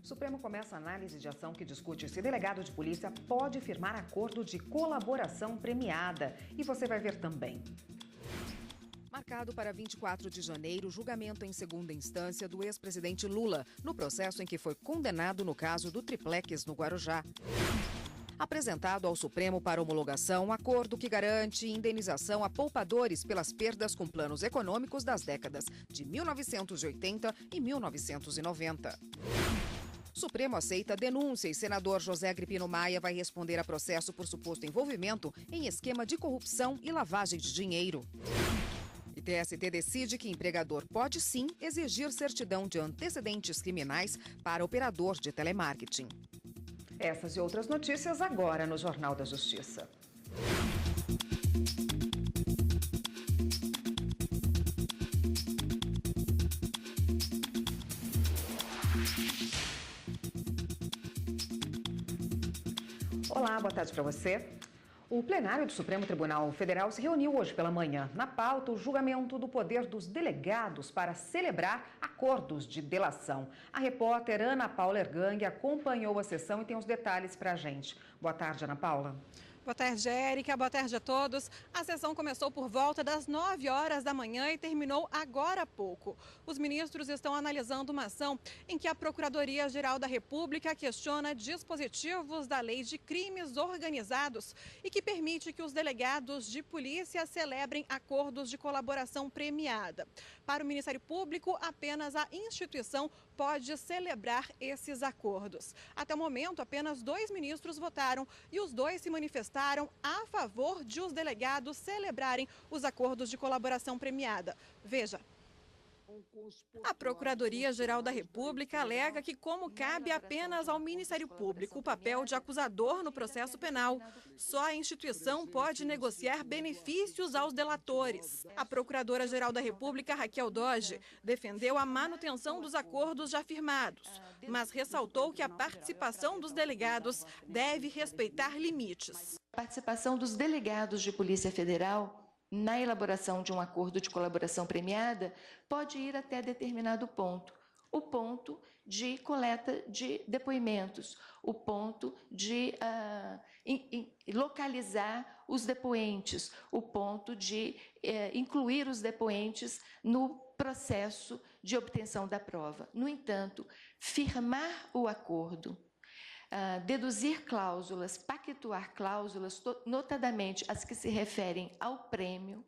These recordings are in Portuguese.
O Supremo começa a análise de ação que discute se delegado de polícia pode firmar acordo de colaboração premiada. E você vai ver também. Marcado para 24 de janeiro, julgamento em segunda instância do ex-presidente Lula, no processo em que foi condenado no caso do triplex no Guarujá. Apresentado ao Supremo para homologação um acordo que garante indenização a poupadores pelas perdas com planos econômicos das décadas de 1980 e 1990. Supremo aceita denúncia e senador José Agripino Maia vai responder a processo por suposto envolvimento em esquema de corrupção e lavagem de dinheiro. E TST decide que empregador pode sim exigir certidão de antecedentes criminais para operador de telemarketing. Essas e outras notícias agora no Jornal da Justiça. Olá, boa tarde para você. O plenário do Supremo Tribunal Federal se reuniu hoje pela manhã. Na pauta, o julgamento do poder dos delegados para celebrar acordos de delação. A repórter Ana Paula Ergang acompanhou a sessão e tem os detalhes para a gente. Boa tarde, Ana Paula. Boa tarde, Érica. Boa tarde a todos. A sessão começou por volta das 9 horas da manhã e terminou agora há pouco. Os ministros estão analisando uma ação em que a Procuradoria-Geral da República questiona dispositivos da Lei de Crimes Organizados e que permite que os delegados de polícia celebrem acordos de colaboração premiada. Para o Ministério Público, apenas a instituição pode celebrar esses acordos. Até o momento, apenas 2 ministros votaram e os 2 se manifestaram a favor de os delegados celebrarem os acordos de colaboração premiada. Veja. A Procuradoria-Geral da República alega que, como cabe apenas ao Ministério Público o papel de acusador no processo penal, só a instituição pode negociar benefícios aos delatores. A Procuradora-Geral da República, Raquel Doge, defendeu a manutenção dos acordos já firmados, mas ressaltou que a participação dos delegados deve respeitar limites. A participação dos delegados de Polícia Federal na elaboração de um acordo de colaboração premiada pode ir até determinado ponto. O ponto de coleta de depoimentos, o ponto de localizar os depoentes, o ponto de incluir os depoentes no processo de obtenção da prova. No entanto, firmar o acordo, deduzir cláusulas, pactuar cláusulas, notadamente as que se referem ao prêmio,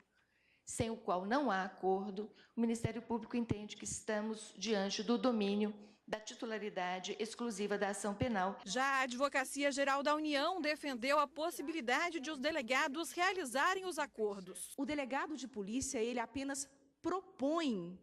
sem o qual não há acordo, o Ministério Público entende que estamos diante do domínio da titularidade exclusiva da ação penal. Já a Advocacia Geral da União defendeu a possibilidade de os delegados realizarem os acordos. O delegado de polícia, ele apenas propõe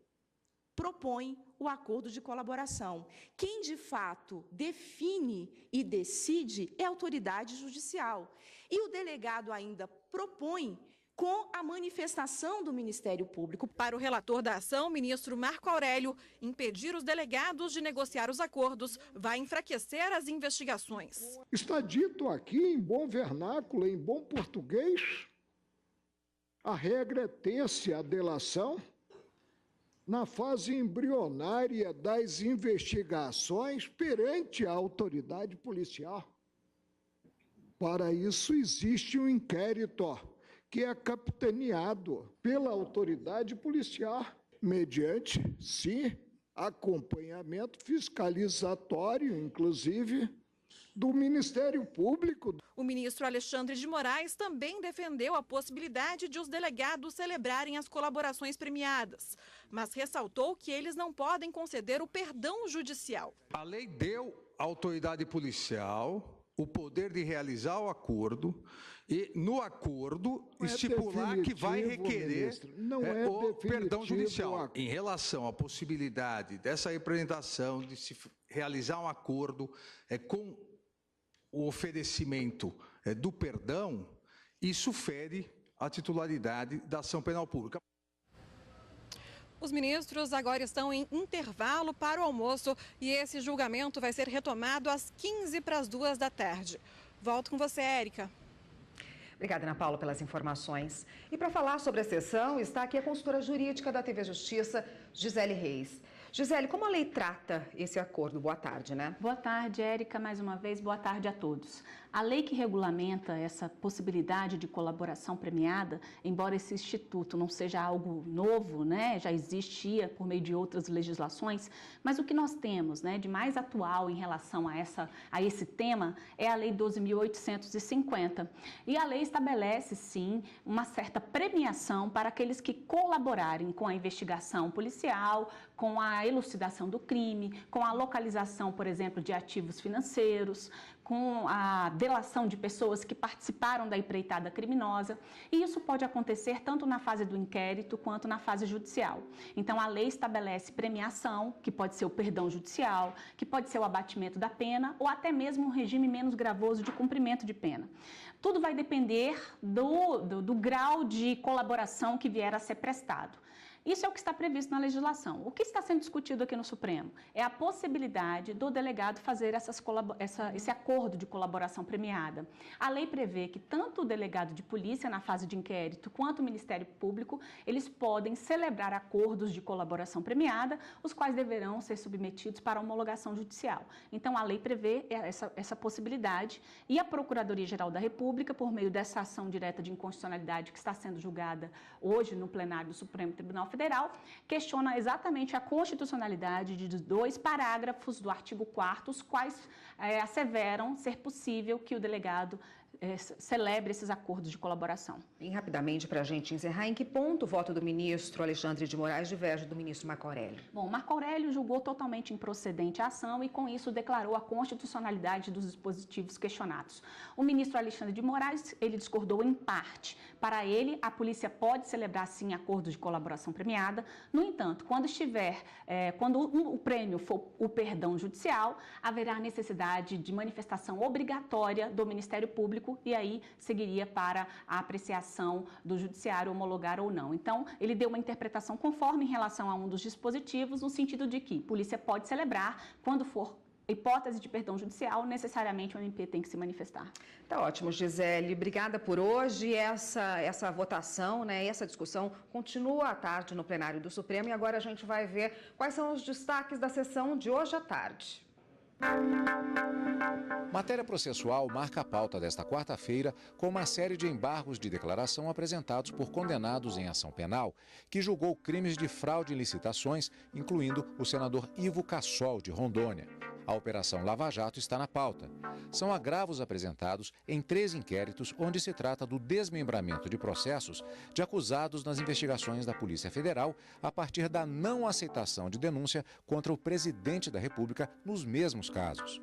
o acordo de colaboração. Quem, de fato, define e decide é a autoridade judicial. E o delegado ainda propõe com a manifestação do Ministério Público. Para o relator da ação, ministro Marco Aurélio, impedir os delegados de negociar os acordos vai enfraquecer as investigações. Está dito aqui, em bom vernáculo, em bom português, a regra é ter-se a delação na fase embrionária das investigações perante a autoridade policial. Para isso existe um inquérito que é capitaneado pela autoridade policial, mediante, sim, acompanhamento fiscalizatório, inclusive, do Ministério Público. O ministro Alexandre de Moraes também defendeu a possibilidade de os delegados celebrarem as colaborações premiadas, mas ressaltou que eles não podem conceder o perdão judicial. A lei deu à autoridade policial o poder de realizar o acordo e, no acordo, estipular que vai requerer o perdão judicial. Em relação à possibilidade dessa representação de se realizar um acordo com o oferecimento do perdão, isso fere a titularidade da ação penal pública. Os ministros agora estão em intervalo para o almoço e esse julgamento vai ser retomado às 2:45 da tarde. Volto com você, Érica. Obrigada, Ana Paula, pelas informações. E para falar sobre a sessão, está aqui a consultora jurídica da TV Justiça, Gisele Reis. Gisele, como a lei trata esse acordo? Boa tarde, né? Boa tarde, Érica, mais uma vez, boa tarde a todos. A lei que regulamenta essa possibilidade de colaboração premiada, embora esse instituto não seja algo novo, né, já existia por meio de outras legislações, mas o que nós temos, né, de mais atual em relação a esse tema é a Lei 12.850. E a lei estabelece, sim, uma certa premiação para aqueles que colaborarem com a investigação policial, com a elucidação do crime, com a localização, por exemplo, de ativos financeiros, com a delação de pessoas que participaram da empreitada criminosa, e isso pode acontecer tanto na fase do inquérito quanto na fase judicial. Então, a lei estabelece premiação, que pode ser o perdão judicial, que pode ser o abatimento da pena, ou até mesmo um regime menos gravoso de cumprimento de pena. Tudo vai depender do grau de colaboração que vier a ser prestado. Isso é o que está previsto na legislação. O que está sendo discutido aqui no Supremo é a possibilidade do delegado fazer esse acordo de colaboração premiada. A lei prevê que tanto o delegado de polícia na fase de inquérito quanto o Ministério Público, eles podem celebrar acordos de colaboração premiada, os quais deverão ser submetidos para homologação judicial. Então, a lei prevê essa possibilidade e a Procuradoria-Geral da República, por meio dessa ação direta de inconstitucionalidade que está sendo julgada hoje no plenário do Supremo Tribunal Federal, questiona exatamente a constitucionalidade de 2 parágrafos do artigo 4º, os quais asseveram ser possível que o delegado celebre esses acordos de colaboração. Bem rapidamente, para a gente encerrar, em que ponto o voto do ministro Alexandre de Moraes diverge do ministro Marco Aurélio? Bom, Marco Aurélio julgou totalmente improcedente a ação e, com isso, declarou a constitucionalidade dos dispositivos questionados. O ministro Alexandre de Moraes, ele discordou em parte. Para ele, a polícia pode celebrar, sim, acordos de colaboração premiada. No entanto, quando o prêmio for o perdão judicial, haverá necessidade de manifestação obrigatória do Ministério Público e aí seguiria para a apreciação do judiciário homologar ou não. Então, ele deu uma interpretação conforme em relação a um dos dispositivos, no sentido de que a polícia pode celebrar quando for hipótese de perdão judicial, necessariamente o MP tem que se manifestar. Tá ótimo, Gisele. Obrigada por hoje. Essa votação, né, essa discussão continua à tarde no plenário do Supremo e agora a gente vai ver quais são os destaques da sessão de hoje à tarde. Matéria processual marca a pauta desta quarta-feira com uma série de embargos de declaração apresentados por condenados em ação penal, que julgou crimes de fraude em licitações, incluindo o senador Ivo Cassol, de Rondônia. A Operação Lava Jato está na pauta. São agravos apresentados em 3 inquéritos onde se trata do desmembramento de processos de acusados nas investigações da Polícia Federal a partir da não aceitação de denúncia contra o presidente da República nos mesmos casos.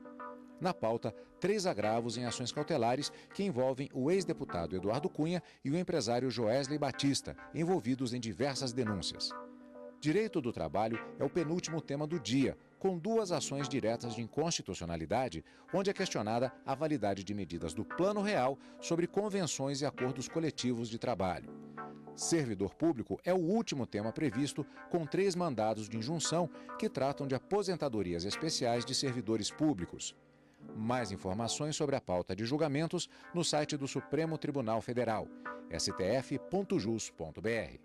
Na pauta, 3 agravos em ações cautelares que envolvem o ex-deputado Eduardo Cunha e o empresário Joesley Batista, envolvidos em diversas denúncias. Direito do trabalho é o penúltimo tema do dia, com 2 ações diretas de inconstitucionalidade, onde é questionada a validade de medidas do Plano Real sobre convenções e acordos coletivos de trabalho. Servidor público é o último tema previsto, com 3 mandados de injunção que tratam de aposentadorias especiais de servidores públicos. Mais informações sobre a pauta de julgamentos no site do Supremo Tribunal Federal, stf.jus.br.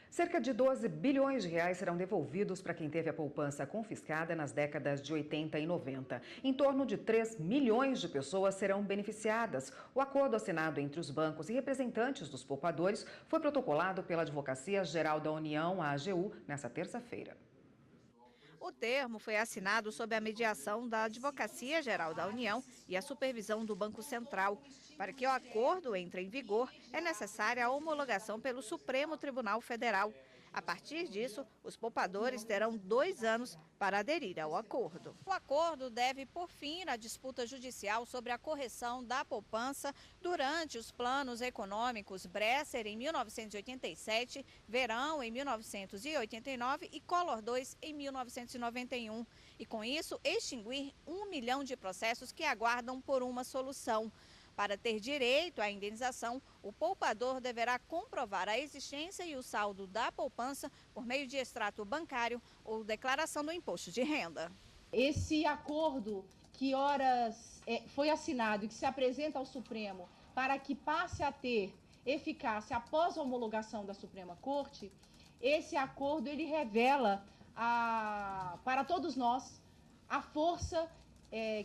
Cerca de 12 bilhões de reais serão devolvidos para quem teve a poupança confiscada nas décadas de 80 e 90. Em torno de 3 milhões de pessoas serão beneficiadas. O acordo assinado entre os bancos e representantes dos poupadores foi protocolado pela Advocacia Geral da União, a AGU, nesta terça-feira. O termo foi assinado sob a mediação da Advocacia Geral da União e a supervisão do Banco Central. Para que o acordo entre em vigor, é necessária a homologação pelo Supremo Tribunal Federal. A partir disso, os poupadores terão 2 anos para aderir ao acordo. O acordo deve pôr fim na disputa judicial sobre a correção da poupança durante os planos econômicos Bresser em 1987, Verão em 1989 e Collor II em 1991. E com isso, extinguir 1 milhão de processos que aguardam por uma solução. Para ter direito à indenização, o poupador deverá comprovar a existência e o saldo da poupança por meio de extrato bancário ou declaração do imposto de renda. Esse acordo que foi assinado e que se apresenta ao Supremo para que passe a ter eficácia após a homologação da Suprema Corte, esse acordo ele revela para todos nós a força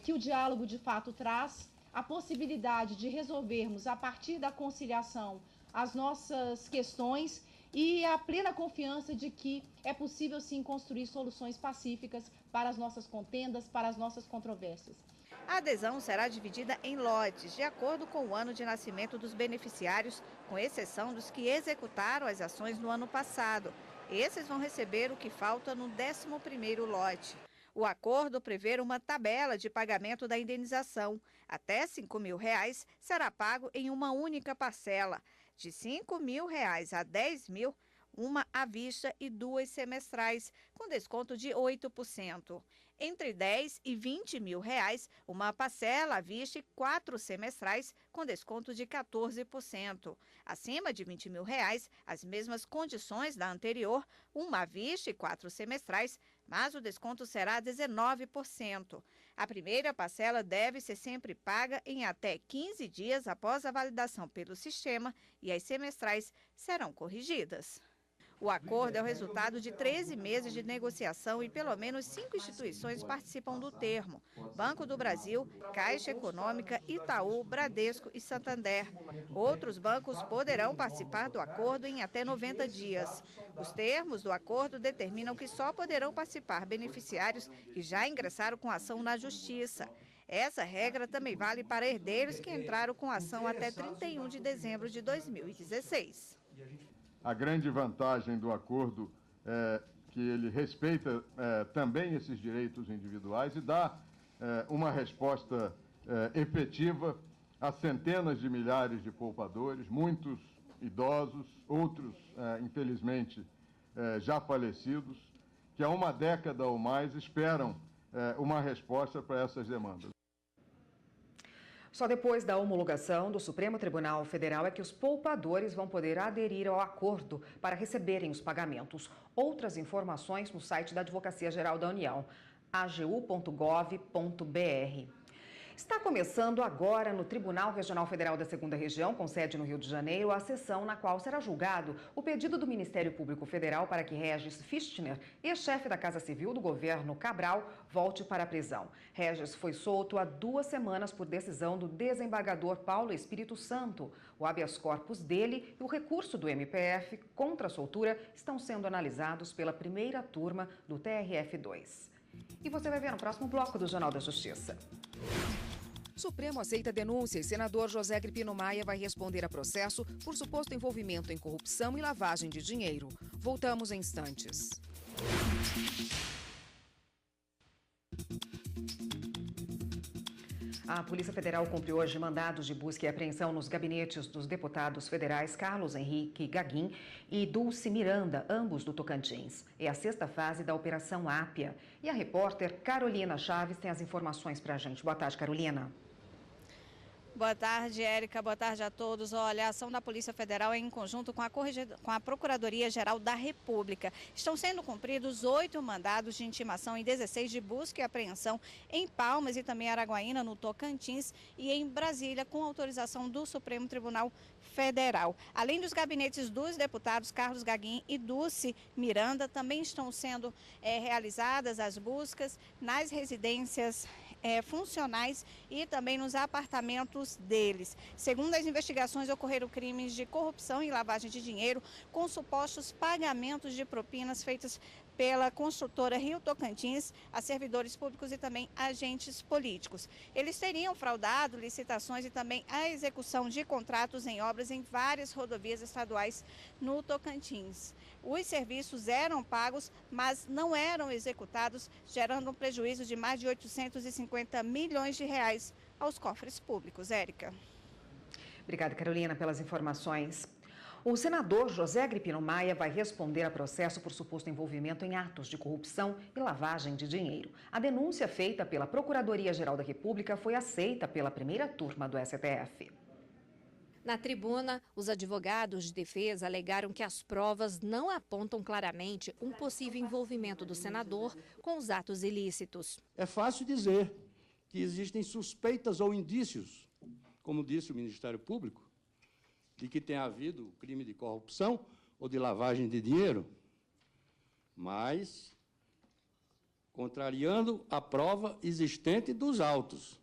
que o diálogo de fato traz, a possibilidade de resolvermos a partir da conciliação as nossas questões e a plena confiança de que é possível sim construir soluções pacíficas para as nossas contendas, para as nossas controvérsias. A adesão será dividida em lotes, de acordo com o ano de nascimento dos beneficiários, com exceção dos que executaram as ações no ano passado. Esses vão receber o que falta no 11º lote. O acordo prevê uma tabela de pagamento da indenização. Até R$ 5.000 será pago em uma única parcela. De R$ 5.000 a R$ 10.000, uma à vista e 2 semestrais, com desconto de 8%. Entre R$ 10 e R$ 20.000, uma parcela à vista e 4 semestrais, com desconto de 14%. Acima de R$ 20.000, as mesmas condições da anterior, uma à vista e 4 semestrais, mas o desconto será 19%. A primeira parcela deve ser sempre paga em até 15 dias após a validação pelo sistema e as semestrais serão corrigidas. O acordo é o resultado de 13 meses de negociação e pelo menos 5 instituições participam do termo: Banco do Brasil, Caixa Econômica, Itaú, Bradesco e Santander. Outros bancos poderão participar do acordo em até 90 dias. Os termos do acordo determinam que só poderão participar beneficiários que já ingressaram com ação na Justiça. Essa regra também vale para herdeiros que entraram com ação até 31 de dezembro de 2016. A grande vantagem do acordo é que ele respeita também esses direitos individuais e dá uma resposta efetiva a centenas de milhares de poupadores, muitos idosos, outros, infelizmente, já falecidos, que há uma década ou mais esperam uma resposta para essas demandas. Só depois da homologação do Supremo Tribunal Federal é que os poupadores vão poder aderir ao acordo para receberem os pagamentos. Outras informações no site da Advocacia Geral da União, agu.gov.br. Está começando agora no Tribunal Regional Federal da 2ª Região, com sede no Rio de Janeiro, a sessão na qual será julgado o pedido do Ministério Público Federal para que Regis Fichtner, ex-chefe da Casa Civil do governo Cabral, volte para a prisão. Regis foi solto há 2 semanas por decisão do desembargador Paulo Espírito Santo. O habeas corpus dele e o recurso do MPF contra a soltura estão sendo analisados pela primeira turma do TRF2. E você vai ver no próximo bloco do Jornal da Justiça. Supremo aceita denúncias. Senador José Agripino Maia vai responder a processo por suposto envolvimento em corrupção e lavagem de dinheiro. Voltamos em instantes. A Polícia Federal cumpriu hoje mandados de busca e apreensão nos gabinetes dos deputados federais Carlos Henrique Gagin e Dulce Miranda, ambos do Tocantins. É a 6ª fase da Operação Ápia. E a repórter Carolina Chaves tem as informações para a gente. Boa tarde, Carolina. Boa tarde, Érica. Boa tarde a todos. Olha, a ação da Polícia Federal é em conjunto com a Procuradoria-Geral da República. Estão sendo cumpridos 8 mandados de intimação e 16 de busca e apreensão em Palmas e também Araguaína, no Tocantins, e em Brasília, com autorização do Supremo Tribunal Federal. Além dos gabinetes dos deputados Carlos Gagin e Dulce Miranda, também estão sendo realizadas as buscas nas residências funcionais e também nos apartamentos deles. Segundo as investigações, ocorreram crimes de corrupção e lavagem de dinheiro com supostos pagamentos de propinas feitos pela construtora Rio Tocantins a servidores públicos e também agentes políticos. Eles teriam fraudado licitações e também a execução de contratos em obras em várias rodovias estaduais no Tocantins. Os serviços eram pagos, mas não eram executados, gerando um prejuízo de mais de 850 milhões de reais aos cofres públicos. Érica. Obrigada, Carolina, pelas informações. O senador José Agripino Maia vai responder a processo por suposto envolvimento em atos de corrupção e lavagem de dinheiro. A denúncia feita pela Procuradoria-Geral da República foi aceita pela primeira turma do STF. Na tribuna, os advogados de defesa alegaram que as provas não apontam claramente um possível envolvimento do senador com os atos ilícitos. É fácil dizer que existem suspeitas ou indícios, como disse o Ministério Público, de que tenha havido crime de corrupção ou de lavagem de dinheiro. Mas contrariando a prova existente dos autos,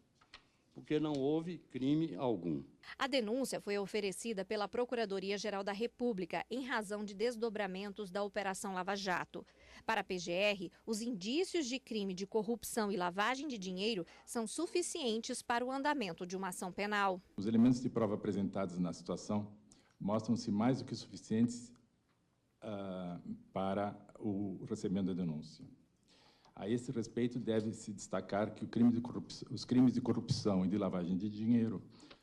porque não houve crime algum. A denúncia foi oferecida pela Procuradoria-Geral da República em razão de desdobramentos da Operação Lava Jato. Para a PGR, os indícios de crime de corrupção e lavagem de dinheiro são suficientes para o andamento de uma ação penal. Os elementos de prova apresentados na situação mostram-se mais do que suficientes para o recebimento da denúncia. A esse respeito, deve-se destacar que os crimes de corrupção e de lavagem de dinheiro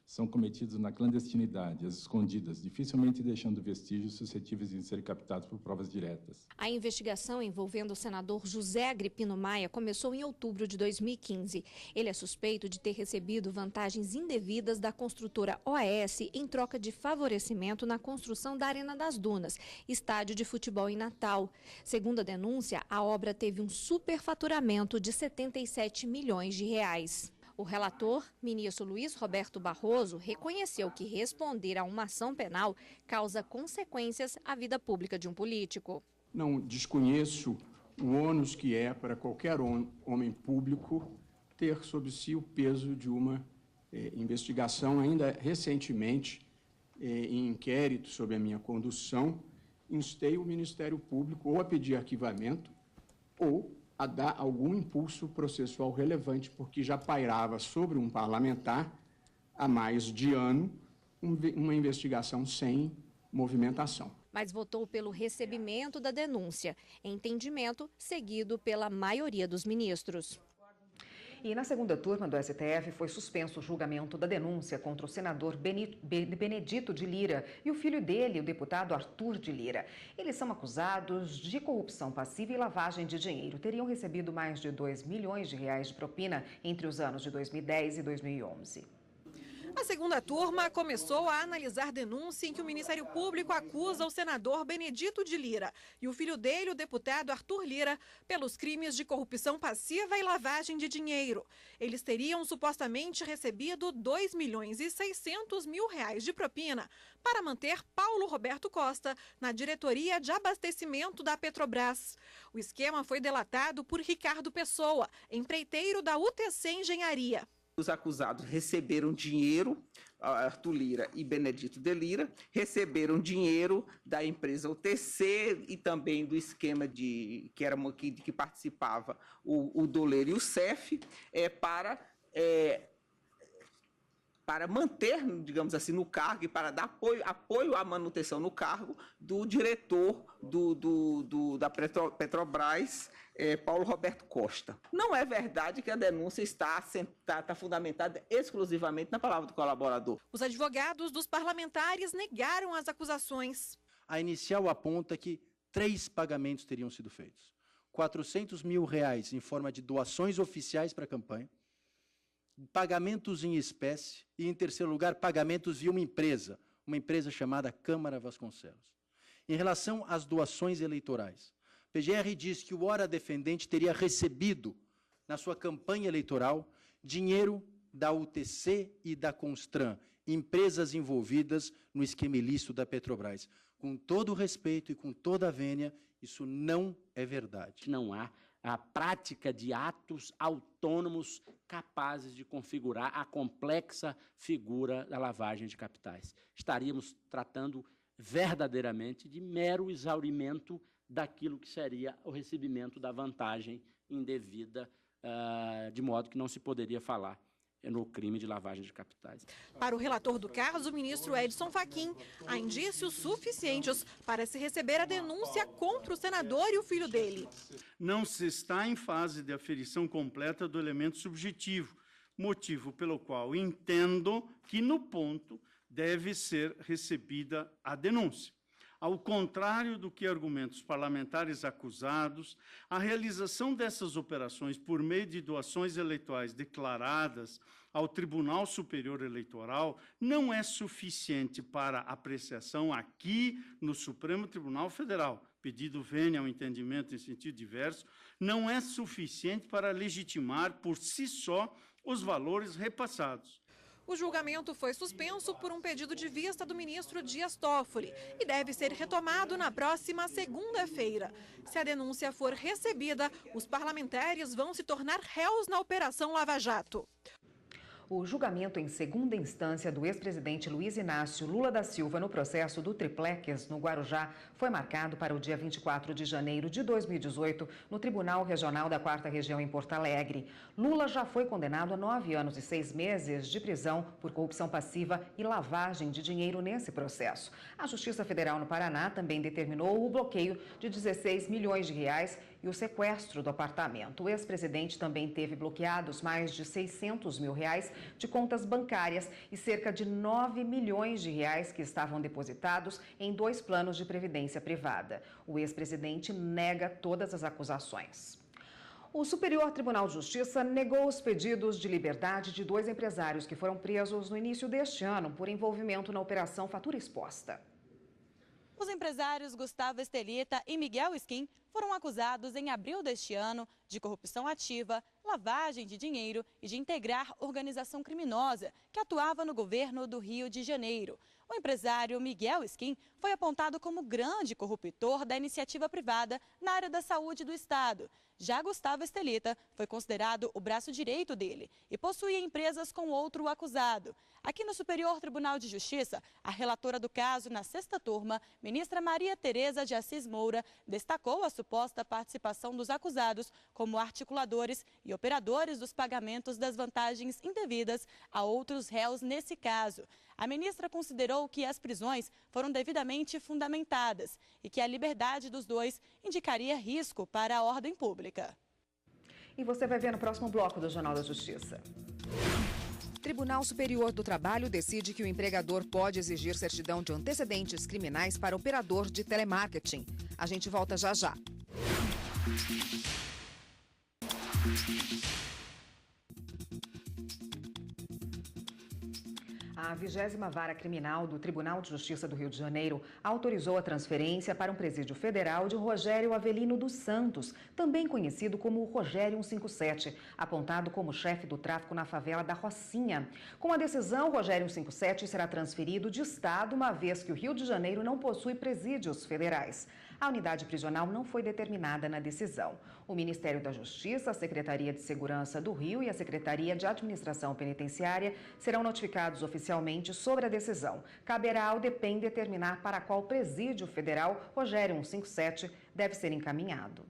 são cometidos na clandestinidade, às escondidas, dificilmente deixando vestígios suscetíveis de serem captados por provas diretas. A investigação envolvendo o senador José Agripino Maia começou em outubro de 2015. Ele é suspeito de ter recebido vantagens indevidas da construtora OAS em troca de favorecimento na construção da Arena das Dunas, estádio de futebol em Natal. Segundo a denúncia, a obra teve um superfaturamento de 77 milhões de reais. O relator, ministro Luiz Roberto Barroso, reconheceu que responder a uma ação penal causa consequências à vida pública de um político. Não desconheço o ônus que é para qualquer homem público ter sob si o peso de uma investigação. Ainda recentemente, em inquérito sobre a minha condução, instei o Ministério Público ou a pedir arquivamento ou a dar algum impulso processual relevante, porque já pairava sobre um parlamentar, há mais de ano, uma investigação sem movimentação. Mas votou pelo recebimento da denúncia, entendimento seguido pela maioria dos ministros. E na segunda turma do STF foi suspenso o julgamento da denúncia contra o senador Benedito de Lira e o filho dele, o deputado Arthur de Lira. Eles são acusados de corrupção passiva e lavagem de dinheiro. Teriam recebido mais de 2 milhões de reais de propina entre os anos de 2010 e 2011. A segunda turma começou a analisar denúncia em que o Ministério Público acusa o senador Benedito de Lira e o filho dele, o deputado Arthur Lira, pelos crimes de corrupção passiva e lavagem de dinheiro. Eles teriam supostamente recebido 2 milhões e 600 mil reais de propina para manter Paulo Roberto Costa na diretoria de abastecimento da Petrobras. O esquema foi delatado por Ricardo Pessoa, empreiteiro da UTC Engenharia. Os acusados receberam dinheiro, Arthur Lira e Benedito de Lira, receberam dinheiro da empresa UTC e também do esquema que participava o Doleiro e o CEF, para manter, digamos assim, no cargo e para dar apoio à manutenção no cargo do diretor da Petrobras, Paulo Roberto Costa. Não é verdade que a denúncia está fundamentada exclusivamente na palavra do colaborador. Os advogados dos parlamentares negaram as acusações. A inicial aponta que 3 pagamentos teriam sido feitos. 400 mil reais em forma de doações oficiais para a campanha, pagamentos em espécie e, em terceiro lugar, pagamentos via uma empresa chamada Câmara Vasconcelos. Em relação às doações eleitorais, a PGR diz que o ora defendente teria recebido, na sua campanha eleitoral, dinheiro da UTC e da Constran, empresas envolvidas no esquema ilícito da Petrobras. Com todo o respeito e com toda a vênia, isso não é verdade. Não há a prática de atos autônomos capazes de configurar a complexa figura da lavagem de capitais. Estaríamos tratando verdadeiramente de mero exaurimento daquilo que seria o recebimento da vantagem indevida, de modo que não se poderia falar no crime de lavagem de capitais. Para o relator do caso, o ministro Edson Fachin, há indícios suficientes para se receber a denúncia contra o senador e o filho dele. Não se está em fase de aferição completa do elemento subjetivo, motivo pelo qual entendo que, no ponto, deve ser recebida a denúncia. Ao contrário do que argumentos parlamentares acusados, a realização dessas operações por meio de doações eleitorais declaradas ao Tribunal Superior Eleitoral não é suficiente para apreciação aqui no Supremo Tribunal Federal. Pedido vênia ao entendimento em sentido diverso, não é suficiente para legitimar por si só os valores repassados. O julgamento foi suspenso por um pedido de vista do ministro Dias Toffoli e deve ser retomado na próxima segunda-feira. Se a denúncia for recebida, os parlamentares vão se tornar réus na Operação Lava Jato. O julgamento em segunda instância do ex-presidente Luiz Inácio Lula da Silva no processo do Triplex, no Guarujá, foi marcado para o dia 24 de janeiro de 2018, no Tribunal Regional da 4ª Região em Porto Alegre. Lula já foi condenado a 9 anos e 6 meses de prisão por corrupção passiva e lavagem de dinheiro nesse processo. A Justiça Federal no Paraná também determinou o bloqueio de 16 milhões de reais e o sequestro do apartamento. O ex-presidente também teve bloqueados mais de 600 mil reais de contas bancárias e cerca de 9 milhões de reais que estavam depositados em 2 planos de previdência privada. O ex-presidente nega todas as acusações. O Superior Tribunal de Justiça negou os pedidos de liberdade de 2 empresários que foram presos no início deste ano por envolvimento na Operação Fatura Exposta. Os empresários Gustavo Estelita e Miguel Skin foram acusados em abril deste ano de corrupção ativa, lavagem de dinheiro e de integrar organização criminosa que atuava no governo do Rio de Janeiro. O empresário Miguel Skin foi apontado como grande corruptor da iniciativa privada na área da saúde do Estado. Já Gustavo Estelita foi considerado o braço direito dele e possuía empresas com outro acusado. Aqui no Superior Tribunal de Justiça, a relatora do caso na 6ª turma, ministra Maria Tereza de Assis Moura, destacou a suposta participação dos acusados como articuladores e operadores dos pagamentos das vantagens indevidas a outros réus nesse caso. A ministra considerou que as prisões foram devidamente fundamentadas e que a liberdade dos dois indicaria risco para a ordem pública. E você vai ver no próximo bloco do Jornal da Justiça. Tribunal Superior do Trabalho decide que o empregador pode exigir certidão de antecedentes criminais para operador de telemarketing. A gente volta já já. A 20ª Vara Criminal do Tribunal de Justiça do Rio de Janeiro autorizou a transferência para um presídio federal de Rogério Avelino dos Santos, também conhecido como Rogério 157, apontado como chefe do tráfico na favela da Rocinha. Com a decisão, Rogério 157 será transferido de estado, uma vez que o Rio de Janeiro não possui presídios federais. A unidade prisional não foi determinada na decisão. O Ministério da Justiça, a Secretaria de Segurança do Rio e a Secretaria de Administração Penitenciária serão notificados oficialmente sobre a decisão. Caberá ao DEPEN determinar para qual presídio federal Rogério 157 deve ser encaminhado.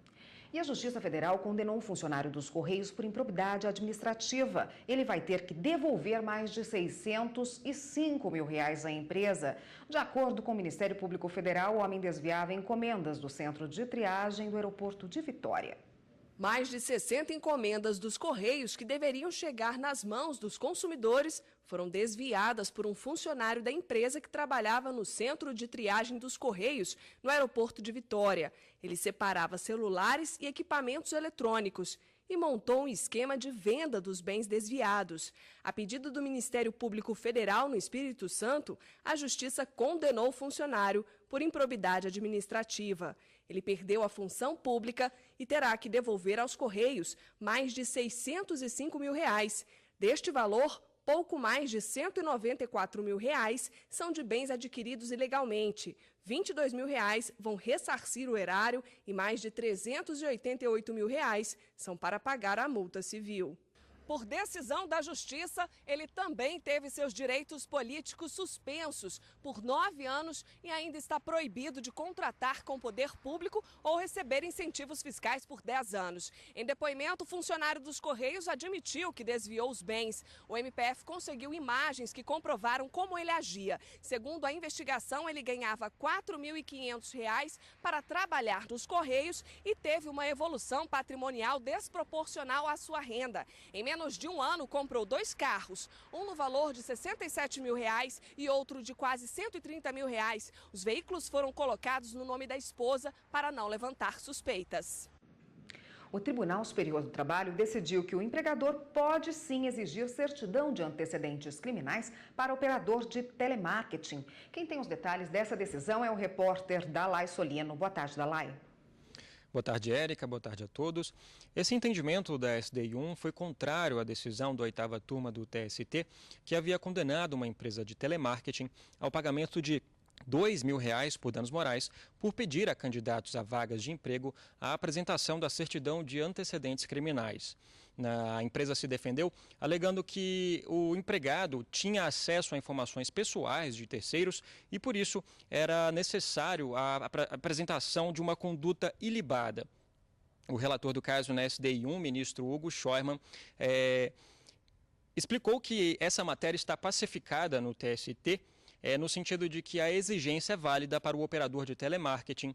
E a Justiça Federal condenou um funcionário dos Correios por improbidade administrativa. Ele vai ter que devolver mais de 605 mil reais à empresa. De acordo com o Ministério Público Federal, o homem desviava encomendas do centro de triagem do aeroporto de Vitória. Mais de 60 encomendas dos Correios que deveriam chegar nas mãos dos consumidores foram desviadas por um funcionário da empresa que trabalhava no centro de triagem dos Correios, no aeroporto de Vitória. Ele separava celulares e equipamentos eletrônicos e montou um esquema de venda dos bens desviados. A pedido do Ministério Público Federal no Espírito Santo, a Justiça condenou o funcionário por improbidade administrativa. Ele perdeu a função pública e terá que devolver aos Correios mais de 605 mil reais. Deste valor, pouco mais de 194 mil reais são de bens adquiridos ilegalmente. 22 mil reais vão ressarcir o erário e mais de 388 mil reais são para pagar a multa civil. Por decisão da Justiça, ele também teve seus direitos políticos suspensos por 9 anos e ainda está proibido de contratar com o poder público ou receber incentivos fiscais por 10 anos. Em depoimento, o funcionário dos Correios admitiu que desviou os bens. O MPF conseguiu imagens que comprovaram como ele agia. Segundo a investigação, ele ganhava R$ 4.500 para trabalhar nos Correios e teve uma evolução patrimonial desproporcional à sua renda. Em menos de um ano, comprou 2 carros, um no valor de R$ 67 mil e outro de quase R$ 130 mil. Os veículos foram colocados no nome da esposa para não levantar suspeitas. O Tribunal Superior do Trabalho decidiu que o empregador pode sim exigir certidão de antecedentes criminais para operador de telemarketing. Quem tem os detalhes dessa decisão é o repórter Dalai Solino. Boa tarde, Dalai. Boa tarde, Érica. Boa tarde a todos. Esse entendimento da SDI1 foi contrário à decisão da 8ª turma do TST, que havia condenado uma empresa de telemarketing ao pagamento de R$2.000 por danos morais por pedir a candidatos a vagas de emprego a apresentação da certidão de antecedentes criminais. A empresa se defendeu alegando que o empregado tinha acesso a informações pessoais de terceiros e, por isso, era necessário a apresentação de uma conduta ilibada. O relator do caso na SDI1, ministro Hugo Scheuermann, explicou que essa matéria está pacificada no TST, no sentido de que a exigência é válida para o operador de telemarketing,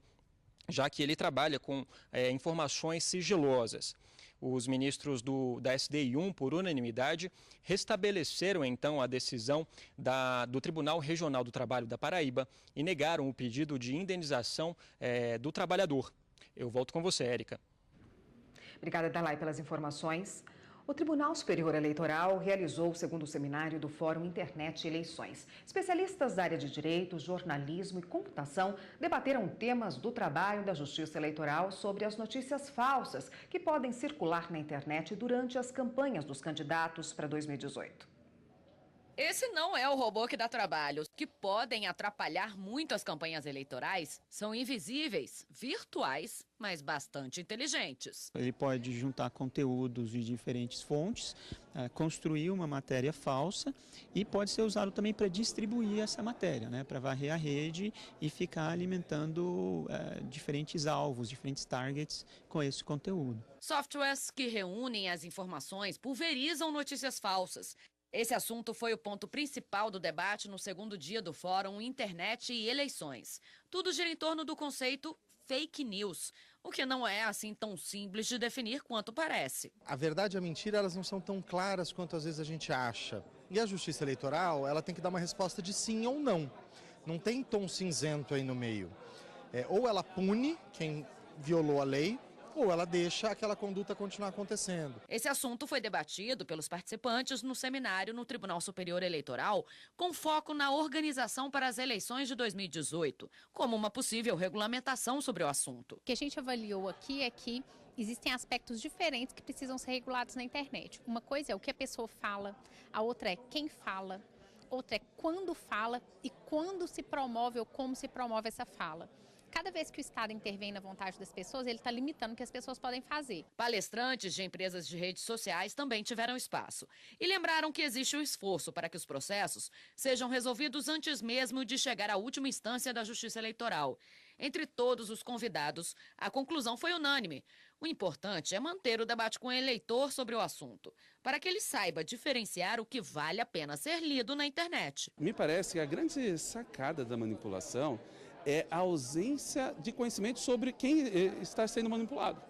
já que ele trabalha com informações sigilosas. Os ministros da SDI1, por unanimidade, restabeleceram então a decisão do Tribunal Regional do Trabalho da Paraíba e negaram o pedido de indenização do trabalhador. Eu volto com você, Érica. Obrigada, Dalai, pelas informações. O Tribunal Superior Eleitoral realizou o segundo seminário do Fórum Internet e Eleições. Especialistas da área de Direito, Jornalismo e Computação debateram temas do trabalho da Justiça Eleitoral sobre as notícias falsas que podem circular na internet durante as campanhas dos candidatos para 2018. Esse não é o robô que dá trabalho. Os que podem atrapalhar muito as campanhas eleitorais são invisíveis, virtuais, mas bastante inteligentes. Ele pode juntar conteúdos de diferentes fontes, construir uma matéria falsa e pode ser usado também para distribuir essa matéria, para varrer a rede e ficar alimentando diferentes alvos, diferentes targets com esse conteúdo. Softwares que reúnem as informações pulverizam notícias falsas. Esse assunto foi o ponto principal do debate no segundo dia do Fórum Internet e Eleições. Tudo gira em torno do conceito fake news, o que não é assim tão simples de definir quanto parece. A verdade e a mentira, elas não são tão claras quanto às vezes a gente acha. E a Justiça Eleitoral, ela tem que dar uma resposta de sim ou não. Não tem tom cinzento aí no meio. Ou ela pune quem violou a lei, ou ela deixa aquela conduta continuar acontecendo. Esse assunto foi debatido pelos participantes no seminário no Tribunal Superior Eleitoral, com foco na organização para as eleições de 2018, como uma possível regulamentação sobre o assunto. O que a gente avaliou aqui é que existem aspectos diferentes que precisam ser regulados na internet. Uma coisa é o que a pessoa fala, a outra é quem fala, outra é quando fala e quando se promove ou como se promove essa fala. Cada vez que o Estado intervém na vontade das pessoas, ele está limitando o que as pessoas podem fazer. Palestrantes de empresas de redes sociais também tiveram espaço e lembraram que existe um esforço para que os processos sejam resolvidos antes mesmo de chegar à última instância da Justiça Eleitoral. Entre todos os convidados, a conclusão foi unânime. O importante é manter o debate com o eleitor sobre o assunto, para que ele saiba diferenciar o que vale a pena ser lido na internet. Me parece que a grande sacada da manipulação é a ausência de conhecimento sobre quem está sendo manipulado.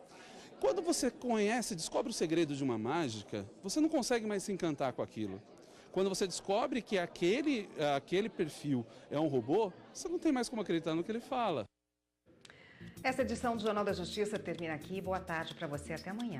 Quando você conhece, descobre o segredo de uma mágica, você não consegue mais se encantar com aquilo. Quando você descobre que aquele perfil é um robô, você não tem mais como acreditar no que ele fala. Essa edição do Jornal da Justiça termina aqui. Boa tarde para você. Até amanhã.